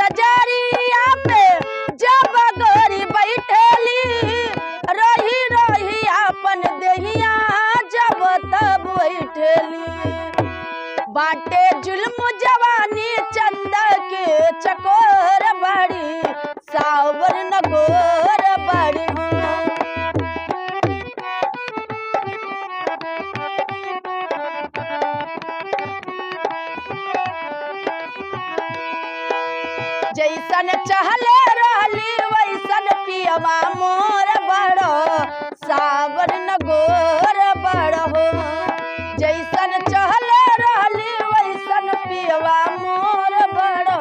सजरिया पे जब गोरी बैठेली रही रही अपन देहिया जब तब बैठेली बाटे जुल्म जवानी चंदा के चकोर बड़ी सावर नगोर बड़ी जैसन चहले रहली वैसन पियवा मोर बड़ो सावर नगोर बड़ो जैसन चहले रहली वैसन पियवा मोर बड़ो